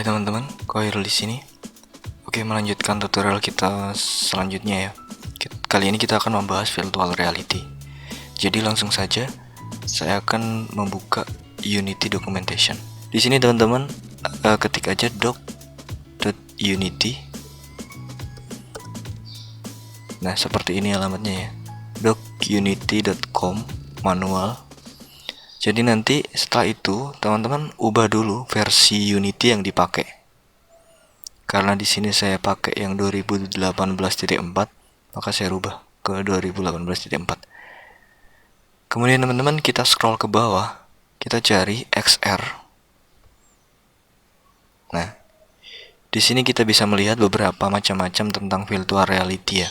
teman-teman, Koirul di sini. Oke, melanjutkan tutorial kita selanjutnya ya. Kali ini kita akan membahas virtual reality. Jadi langsung saja saya akan membuka Unity documentation. Di sini teman-teman ketik aja doc.unity. Nah, seperti ini alamatnya ya. docunity.com manual. Jadi nanti setelah itu teman-teman ubah dulu versi Unity yang dipakai. Karena di sini saya pakai yang 2018.4, maka saya rubah ke 2018.4. Kemudian teman-teman kita scroll ke bawah, kita cari XR. Nah, di sini kita bisa melihat beberapa macam-macam tentang virtual reality ya.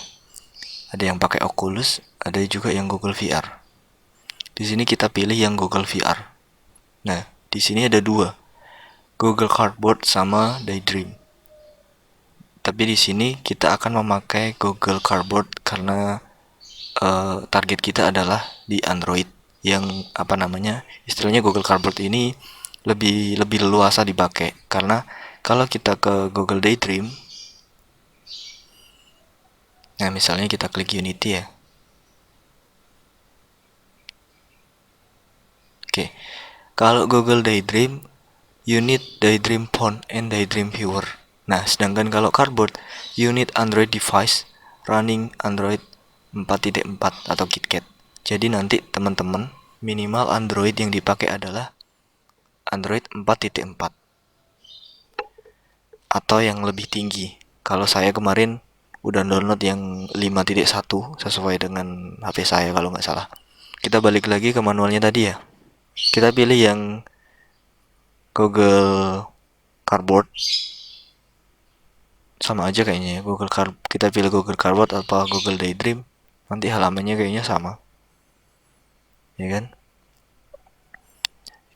Ada yang pakai Oculus, ada juga yang Google VR. Di sini kita pilih yang Google VR. Nah, di sini ada dua, Google Cardboard sama Daydream. Tapi di sini kita akan memakai Google Cardboard karena target kita adalah di Android yang istilahnya Google Cardboard ini lebih leluasa dipakai. Karena kalau kita ke Google Daydream, nah misalnya kita klik Unity ya. Oke, kalau Google Daydream, you need Daydream Phone and Daydream Viewer. Nah, sedangkan kalau Cardboard, you need Android device running Android 4.4 atau KitKat. Jadi nanti teman-teman minimal Android yang dipakai adalah Android 4.4 atau yang lebih tinggi. Kalau saya kemarin udah download yang 5.1 sesuai dengan HP saya kalau nggak salah. Kita balik lagi ke manualnya tadi ya. Kita pilih yang Google Cardboard. Sama aja kayaknya ya, kita pilih Google Cardboard atau Google Daydream, nanti halamannya kayaknya sama. Ya kan?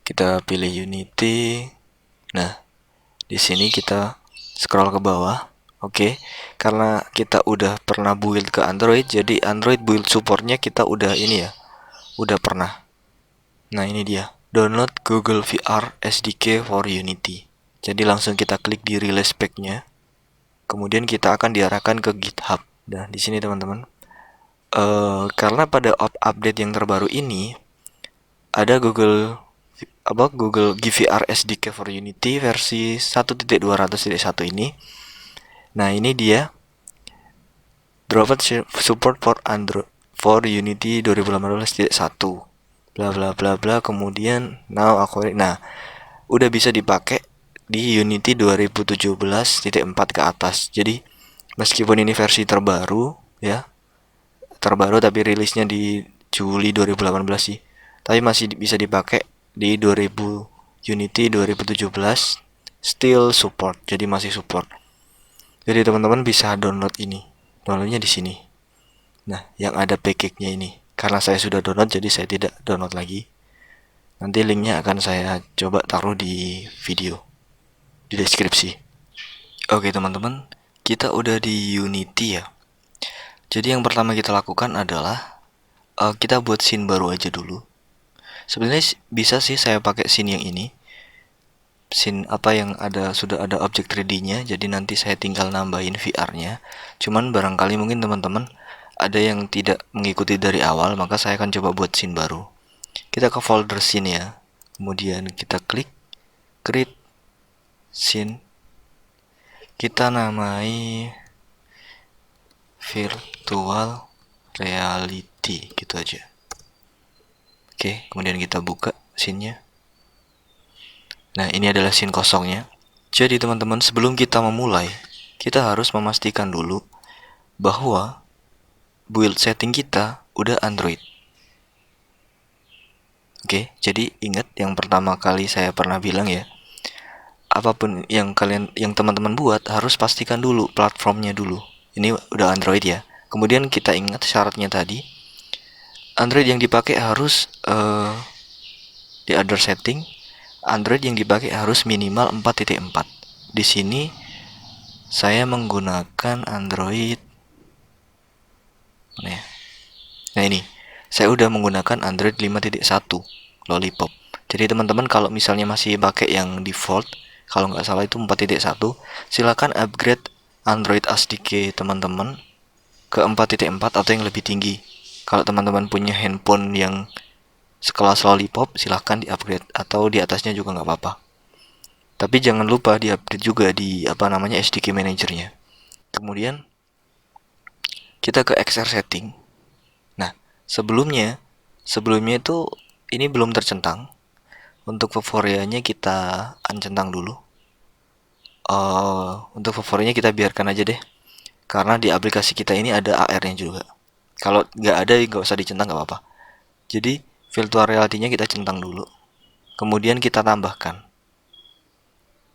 Kita pilih Unity. Nah, di sini kita scroll ke bawah. Oke, karena kita udah pernah build ke Android, jadi Android build supportnya kita udah ini ya, udah pernah. Nah, ini dia, download Google VR SDK for Unity. Jadi langsung kita klik di release pack-nya. Kemudian kita akan diarahkan ke GitHub. Nah, di sini teman-teman, karena pada update yang terbaru ini ada Google GVR SDK for Unity versi 1.200.1 ini. Nah, ini dia dropped support for Android for Unity 2018.1 bla bla bla bla. Kemudian now udah bisa dipakai di Unity 2017.4 ke atas. Jadi meskipun ini versi terbaru ya, tapi rilisnya di Juli 2018 sih, tapi masih bisa dipakai di Unity 2017 still support, jadi masih support. Jadi teman-teman bisa download ini, downloadnya di sini. Nah, yang ada package-nya ini, karena saya sudah download jadi saya tidak download lagi. Nanti linknya akan saya coba taruh di video, di deskripsi. Oke teman-teman, kita udah di Unity ya. Jadi yang pertama kita lakukan adalah kita buat scene baru aja dulu. Sebenarnya bisa sih saya pakai scene yang ini, scene yang sudah ada objek 3D-nya. Jadi nanti saya tinggal nambahin VR-nya. Cuman barangkali mungkin teman-teman ada yang tidak mengikuti dari awal, maka saya akan coba buat scene baru. Kita ke folder scene ya. Kemudian kita klik create scene. Kita namai virtual reality gitu aja. Oke, kemudian kita buka scene-nya. Nah, ini adalah scene kosongnya. Jadi teman-teman, sebelum kita memulai, kita harus memastikan dulu bahwa build setting kita udah Android. Oke, jadi ingat yang pertama kali saya pernah bilang ya, apapun yang teman-teman buat harus pastikan dulu platformnya dulu. Ini udah Android ya. Kemudian kita ingat syaratnya tadi, Android yang dipakai harus di other setting, Android yang dipakai harus minimal 4.4. Di sini saya menggunakan Android mana ya? Nah, ini saya udah menggunakan Android 5.1 Lollipop. Jadi teman-teman kalau misalnya masih pakai yang default, Kalau nggak salah itu 4.1. Silakan upgrade Android SDK teman-teman ke 4.4 atau yang lebih tinggi. Kalau teman-teman punya handphone yang sekelas Lollipop, silahkan di-upgrade, atau di atasnya juga nggak apa-apa. Tapi jangan lupa di-upgrade juga di SDK manajernya. Kemudian kita ke XR setting. Nah, sebelumnya itu ini belum tercentang. Untuk favoritnya kita uncentang dulu. Untuk favoritnya kita biarkan aja deh, karena di aplikasi kita ini ada AR-nya juga. Kalau nggak ada nggak usah dicentang, nggak apa-apa. Jadi virtual reality-nya kita centang dulu, kemudian kita tambahkan.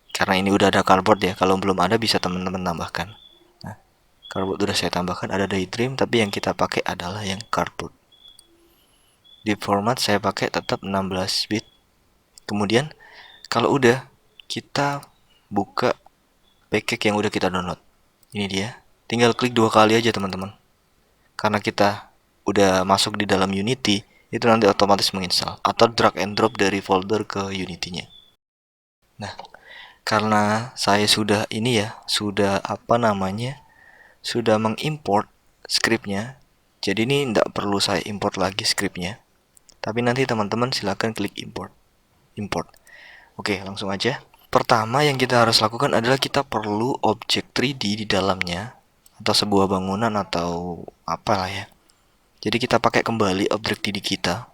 Karena ini udah ada cardboard ya, kalau belum ada bisa teman-teman tambahkan. Nah, cardboard udah saya tambahkan, ada daydream, tapi yang kita pakai adalah yang cardboard. Di format saya pakai tetap 16 bit. Kemudian kalau udah, kita buka package yang udah kita download. Ini dia. Tinggal klik 2 kali aja teman-teman. Karena kita udah masuk di dalam Unity, itu nanti otomatis menginstal atau drag and drop dari folder ke Unity-nya. Nah, karena saya sudah sudah mengimport scriptnya, jadi ini tidak perlu saya import lagi scriptnya. Tapi nanti teman-teman silahkan klik import. Oke, langsung aja. Pertama yang kita harus lakukan adalah kita perlu objek 3D di dalamnya, atau sebuah bangunan atau apalah ya. Jadi kita pakai kembali objek 3D kita.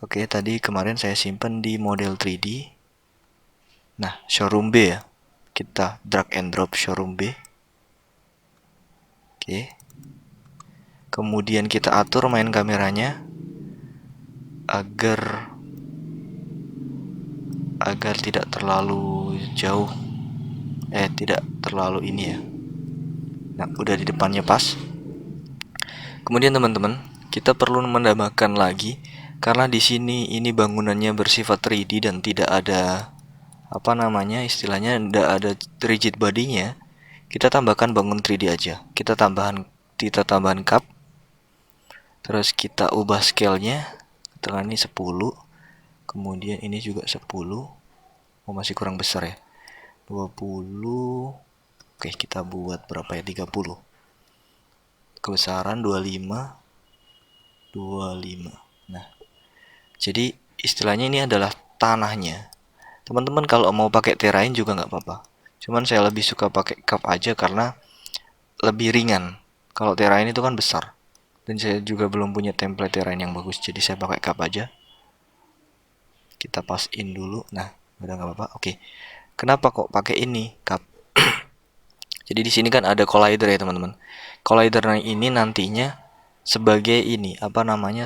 Oke, tadi kemarin saya simpan di model 3D. Nah, showroom B ya. Kita drag and drop showroom B. Oke. Kemudian kita atur main kameranya agar tidak terlalu jauh. Tidak terlalu ini ya. Nah, udah di depannya pas. Kemudian teman-teman, kita perlu menambahkan lagi karena di sini ini bangunannya bersifat 3D dan tidak ada istilahnya tidak ada rigid bodinya. Kita tambahkan bangun 3D aja. Kita tambahan cup. Terus kita ubah scale-nya. Kebetulan ini 10. Kemudian ini juga 10. Oh, masih kurang besar ya. 20. Oke, kita buat berapa ya? 30. Kebesaran 25. Nah, jadi istilahnya ini adalah tanahnya. Teman-teman kalau mau pakai terrain juga nggak apa-apa. Cuman saya lebih suka pakai cup aja karena lebih ringan. Kalau terrain itu kan besar. Dan saya juga belum punya template terrain yang bagus, jadi saya pakai cup aja. Kita pass in dulu. Nah, udah nggak apa-apa. Oke. Kenapa kok pakai ini cup? Jadi di sini kan ada collider ya teman-teman. Collider ini nantinya sebagai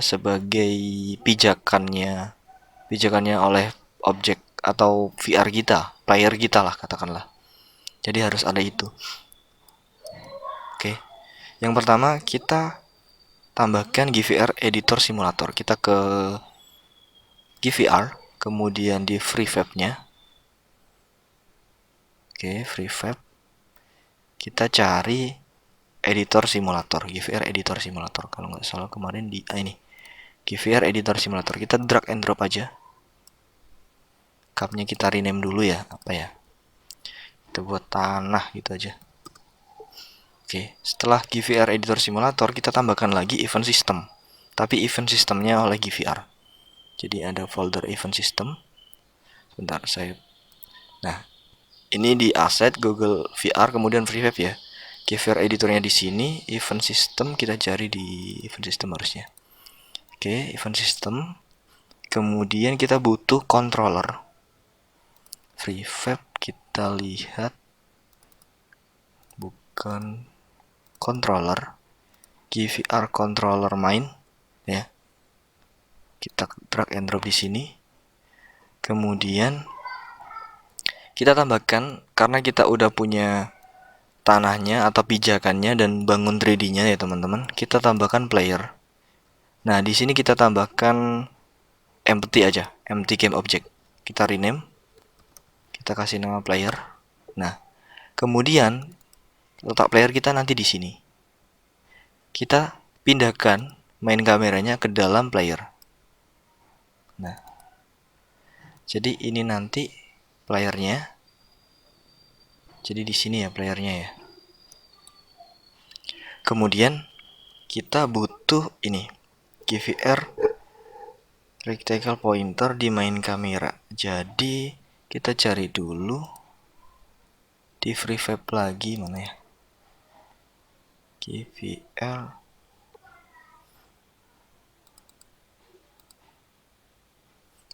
sebagai pijakannya oleh objek atau VR kita, player kita lah katakanlah. Jadi harus ada itu. Oke. Yang pertama kita tambahkan GVR editor simulator. Kita ke GVR, kemudian di FreeFab-nya. Oke, FreeFab. Kita cari editor simulator, GVR editor simulator. Kalau nggak salah kemarin di ini GVR editor simulator. Kita drag and drop aja. Cupnya kita rename dulu ya, apa ya? Kita buat tanah gitu aja. Oke, setelah GVR editor simulator kita tambahkan lagi event system. Tapi event systemnya oleh GVR. Jadi ada folder event system. Sebentar saya. Nah, ini di asset Google VR kemudian FreeFab ya. GVR editornya di sini, event system kita cari di event system harusnya. Oke, event system. Kemudian kita butuh controller. FreeFab kita lihat bukan controller, GVR controller main ya. Kita drag and drop di sini. Kemudian kita tambahkan karena kita udah punya tanahnya atau pijakannya dan bangun 3D-nya ya teman-teman. Kita tambahkan player. Nah, di sini kita tambahkan empty aja, empty game object. Kita rename. Kita kasih nama player. Nah, kemudian letak player kita nanti di sini. Kita pindahkan main kameranya ke dalam player. Nah, jadi ini nanti playernya. Jadi di sini ya playernya ya. Kemudian kita butuh ini GVR rectangle pointer di main kamera. Jadi kita cari dulu di FreeVap lagi, mana ya, GVR.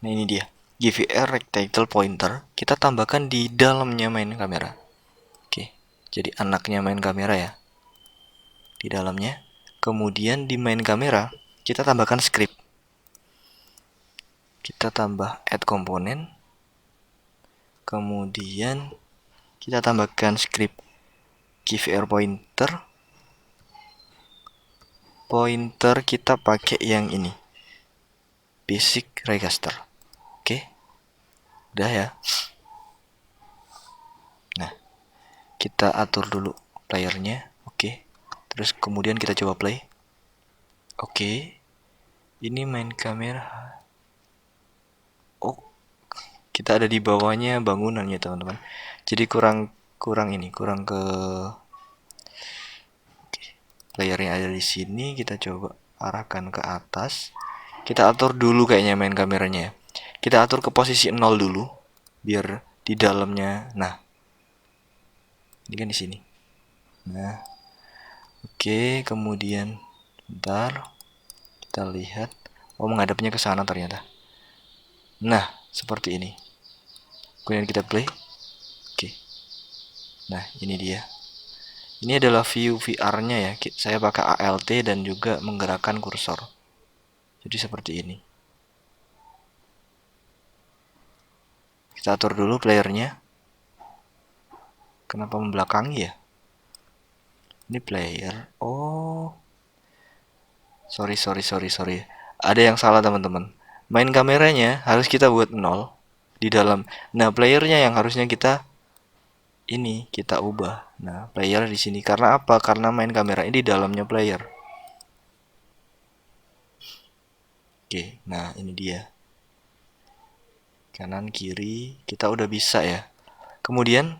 Nah ini dia GVR rectangle pointer. Kita tambahkan di dalamnya main kamera. Oke, jadi anaknya main kamera ya, di dalamnya. Kemudian di main kamera kita tambahkan script. Kita tambah add komponen. Kemudian kita tambahkan script GVR pointer. Pointer kita pakai yang ini, basic register. Oke, udah ya. Nah, kita atur dulu playernya. Oke, terus kemudian kita coba play. Oke, ini main kamera. Oh, kita ada di bawahnya bangunannya teman-teman. Jadi kurang ke playernya ada di sini. Kita coba arahkan ke atas. Kita atur dulu kayaknya main kameranya. Kita atur ke posisi 0 dulu biar di dalamnya. Nah, ini kan di sini. Nah, oke, kemudian bentar kita lihat. Oh, menghadapnya ke sana ternyata. Nah, seperti ini. Kemudian kita play. Oke. Nah, ini dia. Ini adalah view VR-nya ya. Saya pakai ALT dan juga menggerakkan kursor. Jadi seperti ini. Kita atur dulu playernya. Kenapa membelakangi ya? Ini player. Oh. Sorry. Ada yang salah teman-teman. Main kameranya harus kita buat 0 di dalam. Nah, playernya yang harusnya kita ubah. Nah, player di sini karena apa? Karena main kamera ini di dalamnya player. Oke, nah ini dia. Kanan kiri kita udah bisa ya. Kemudian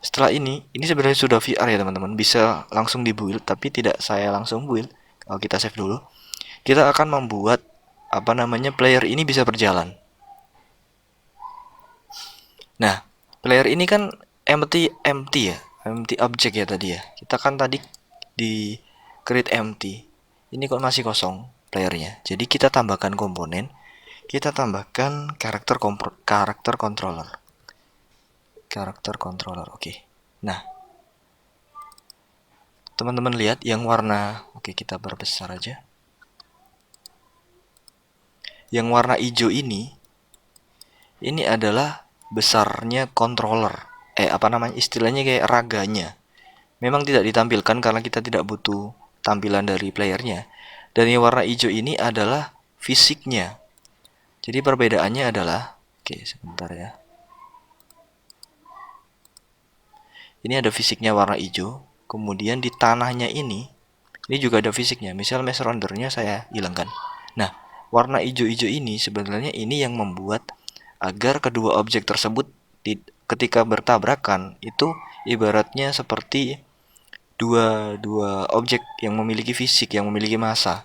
setelah ini sebenarnya sudah VR ya teman-teman. Bisa langsung dibuild, tapi tidak saya langsung build. Kalau kita save dulu, kita akan membuat player ini bisa berjalan. Nah, player ini kan empty ya, empty object ya tadi ya. Kita kan tadi di create empty. Ini kok masih kosong playernya. Jadi kita tambahkan komponen, kita tambahkan karakter controller. Karakter controller, oke. Nah, teman-teman lihat yang warna, oke kita perbesar aja. Yang warna hijau ini adalah besarnya controller. Istilahnya kayak raganya. Memang tidak ditampilkan karena kita tidak butuh tampilan dari playernya. Dan yang warna hijau ini adalah fisiknya. Jadi perbedaannya adalah, oke sebentar ya. Ini ada fisiknya warna hijau. Kemudian di tanahnya ini juga ada fisiknya. Misal mesh rendernya saya hilangkan. Nah, warna hijau-hijau ini sebenarnya ini yang membuat agar kedua objek tersebut ketika bertabrakan itu ibaratnya seperti dua objek yang memiliki fisik, yang memiliki massa.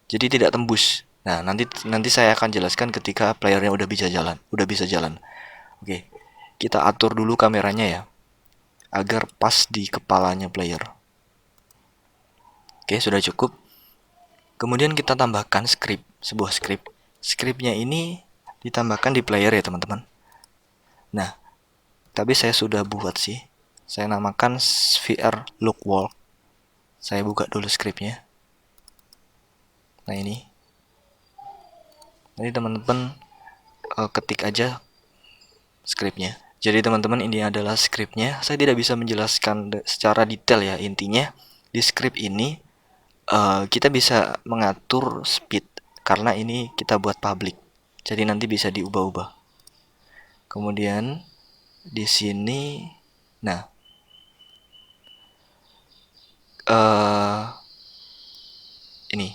Jadi tidak tembus. Nah, nanti saya akan jelaskan ketika playernya udah bisa jalan. Oke. Kita atur dulu kameranya ya, agar pas di kepalanya player. Oke, sudah cukup. Kemudian kita tambahkan sebuah script. Scriptnya ini ditambahkan di player ya teman-teman. Nah, tapi saya sudah buat sih. Saya namakan VR Look Walk. Saya buka dulu scriptnya. Nah ini. Jadi teman-teman ketik aja scriptnya. Jadi teman-teman ini adalah scriptnya. Saya tidak bisa menjelaskan secara detail ya. Intinya di script ini kita bisa mengatur speed karena ini kita buat public. Jadi nanti bisa diubah-ubah. Kemudian di sini, nah, ini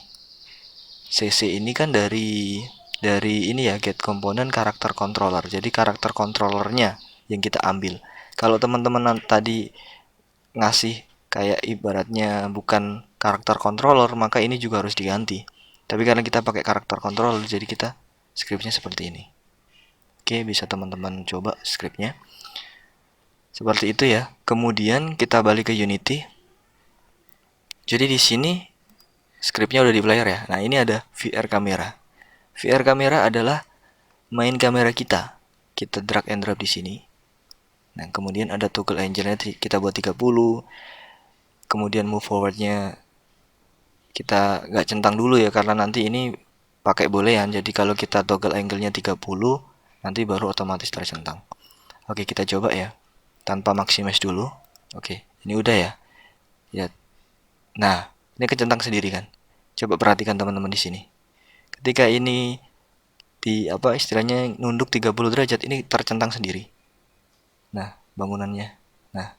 CC ini kan dari dari ini ya, get komponen karakter controller. Jadi karakter controllernya yang kita ambil. Kalau teman-teman tadi ngasih kayak ibaratnya bukan karakter controller, maka ini juga harus diganti. Tapi karena kita pakai karakter controller, jadi kita scriptnya seperti ini. Oke, bisa teman-teman coba scriptnya seperti itu ya. Kemudian kita balik ke Unity. Jadi di sini scriptnya udah di player ya. Nah, ini ada VR kamera. VR kamera adalah main kamera kita. Kita drag and drop di sini. Nah, kemudian ada toggle angle-nya kita buat 30. Kemudian move forward-nya kita nggak centang dulu ya, karena nanti ini pakai boolean. Jadi kalau kita toggle angle-nya 30, nanti baru otomatis tercentang. Oke, kita coba ya. Tanpa maximize dulu. Oke, ini udah ya. Ya. Nah, ini kecentang sendiri kan. Coba perhatikan teman-teman di sini. Ketika ini di apa istilahnya nunduk 30 derajat, ini tercentang sendiri. Nah, bangunannya. Nah,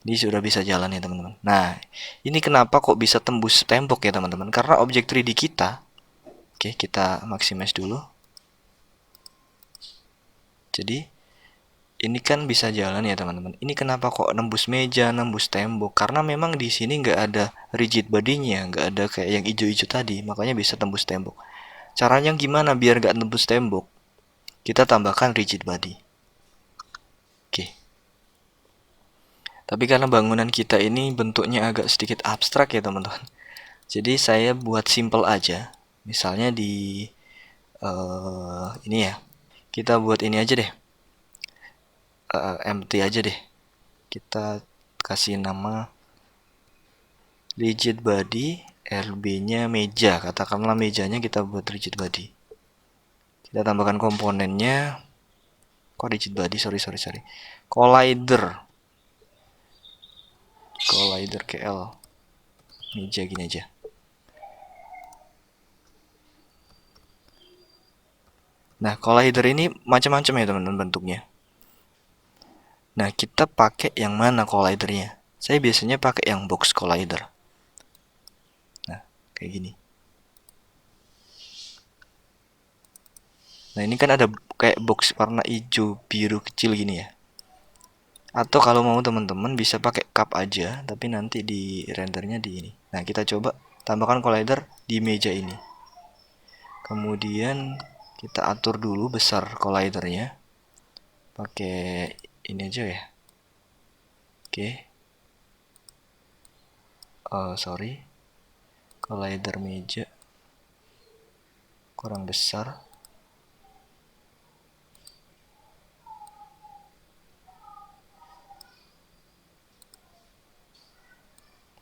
ini sudah bisa jalan ya teman-teman. Nah, ini kenapa kok bisa tembus tembok ya teman-teman? Karena objek 3D kita. Oke, kita maximize dulu. Jadi ini kan bisa jalan ya teman-teman. Ini kenapa kok nembus meja, nembus tembok? Karena memang di sini nggak ada rigid bodinya, nggak ada kayak yang hijau-hijau tadi, makanya bisa tembus tembok. Caranya gimana biar nggak tembus tembok? Kita tambahkan rigid body. Oke. Tapi karena bangunan kita ini bentuknya agak sedikit abstrak ya teman-teman. Jadi saya buat simple aja. Misalnya di ini ya. Kita buat ini aja deh. Empty aja deh. Kita kasih nama rigid body, RB-nya meja. Katakanlah mejanya kita buat rigid body. Kita tambahkan komponennya. Kok rigid body? Sorry. Collider KL. Meja gini aja. Nah, collider ini macam-macam ya teman-teman bentuknya. Nah, kita pakai yang mana collidernya? Saya biasanya pakai yang box collider. Nah, kayak gini. Nah, ini kan ada kayak box warna hijau biru kecil gini ya. Atau kalau mau teman-teman bisa pakai cup aja, tapi nanti di rendernya di ini. Nah, kita coba tambahkan collider di meja ini. Kemudian kita atur dulu besar collidernya. Pakai ini aja ya. Oke. Sorry. Collider meja kurang besar.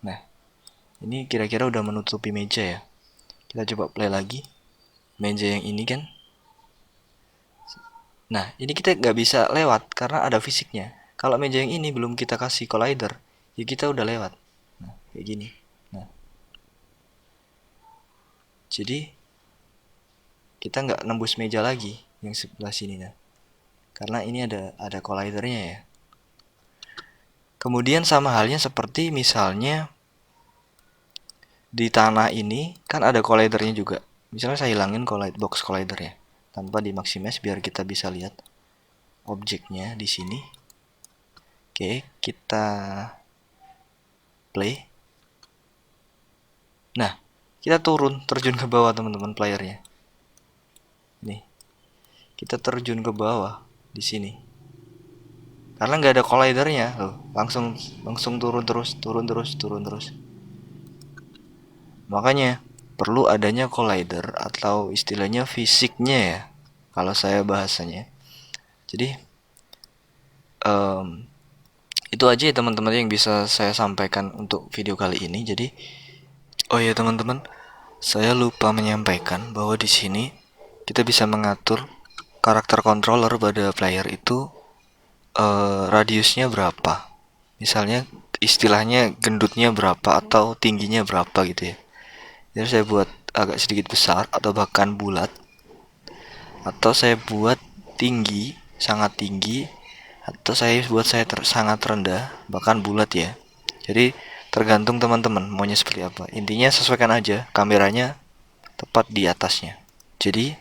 Nah, ini kira-kira udah menutupi meja ya. Kita coba play lagi. Meja yang ini kan. Nah, ini kita nggak bisa lewat karena ada fisiknya. Kalau meja yang ini belum kita kasih collider, ya kita udah lewat. Nah, kayak gini. Nah, jadi kita nggak nembus meja lagi yang sebelah sini nah. Karena ini ada collidernya ya. Kemudian sama halnya seperti misalnya di tanah ini kan ada collidernya juga. Misalnya saya hilangin box collider ya, tanpa di maximize biar kita bisa lihat objeknya di sini. Oke, kita play. Nah, kita terjun ke bawah teman-teman playernya. Nih, kita terjun ke bawah di sini. Karena nggak ada collidernya, loh, langsung turun terus. Makanya perlu adanya collider atau istilahnya fisiknya ya, kalau saya bahasanya. Jadi itu aja ya teman-teman yang bisa saya sampaikan untuk video kali ini. Jadi oh ya teman-teman, saya lupa menyampaikan bahwa di sini kita bisa mengatur karakter controller pada player itu radiusnya berapa. Misalnya istilahnya gendutnya berapa atau tingginya berapa gitu ya. Jadi saya buat agak sedikit besar atau bahkan bulat, atau saya buat tinggi, sangat tinggi, atau saya sangat rendah, bahkan bulat ya. Jadi tergantung teman-teman maunya seperti apa. Intinya sesuaikan aja kameranya tepat di atasnya. Jadi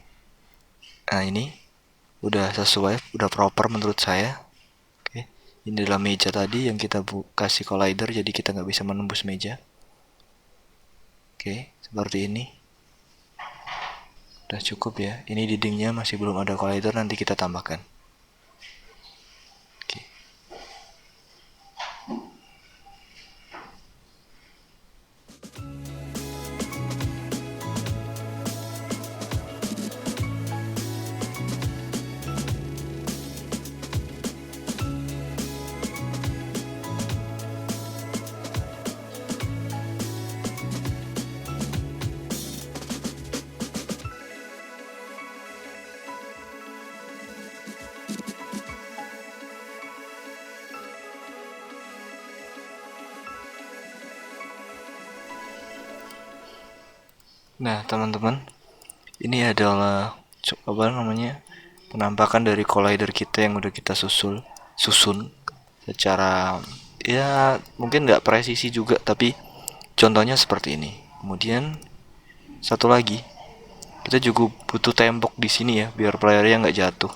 nah ini udah sesuai, udah proper menurut saya. Oke, ini adalah meja tadi yang kita kasih collider, jadi kita nggak bisa menembus meja. Oke, seperti ini. Udah cukup ya. Ini dindingnya masih belum ada collider, nanti kita tambahkan. Oke. Nah, teman-teman, ini adalah apa namanya? Penampakan dari collider kita yang udah kita susun secara ya mungkin nggak presisi juga, tapi contohnya seperti ini. Kemudian satu lagi, kita juga butuh tembok di sini ya, biar playernya nggak jatuh.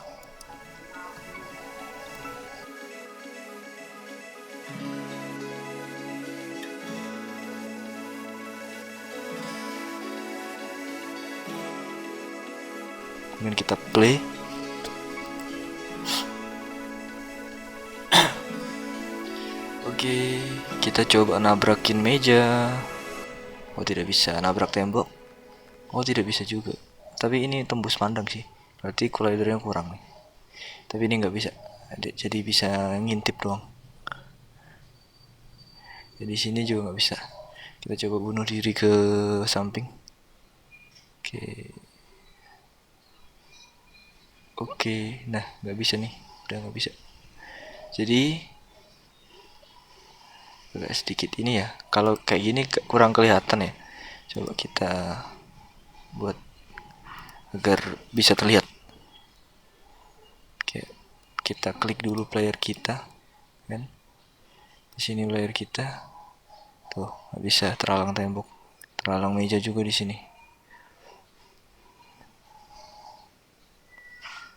Kemudian kita play. Oke, kita coba nabrakin meja. Oh, tidak bisa. Nabrak tembok. Oh, tidak bisa juga. Tapi ini tembus pandang sih. Berarti collidernya kurang nih. Tapi ini nggak bisa. Jadi bisa ngintip doang. Jadi sini juga nggak bisa. Kita coba bunuh diri ke samping. Oke. Oke. Nah, nggak bisa nih. Udah nggak bisa. Jadi agak sedikit ini ya. Kalau kayak gini kurang kelihatan ya. Coba kita buat agar bisa terlihat. Oke, kita klik dulu player kita, kan? Di sini player kita, tuh nggak bisa, terhalang tembok, terhalang meja juga di sini.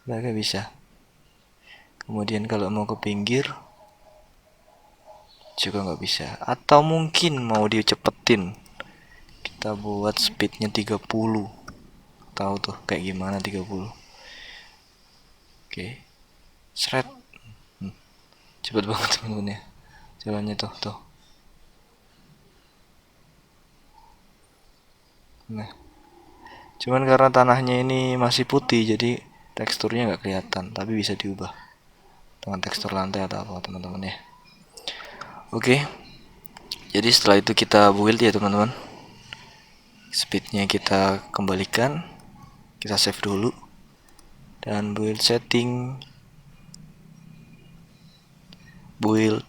Nggak bisa. Kemudian kalau mau ke pinggir juga nggak bisa. Atau mungkin mau dicepetin, kita buat speednya 30. Tahu tuh kayak gimana 30. Oke, seret. Cepet banget temen-temen ya. Jalannya tuh. Nah, cuman karena tanahnya ini masih putih, jadi teksturnya nggak kelihatan, tapi bisa diubah dengan tekstur lantai atau apa teman-teman ya. Oke, jadi setelah itu kita build ya teman-teman. Speednya kita kembalikan, kita save dulu, dan build setting, build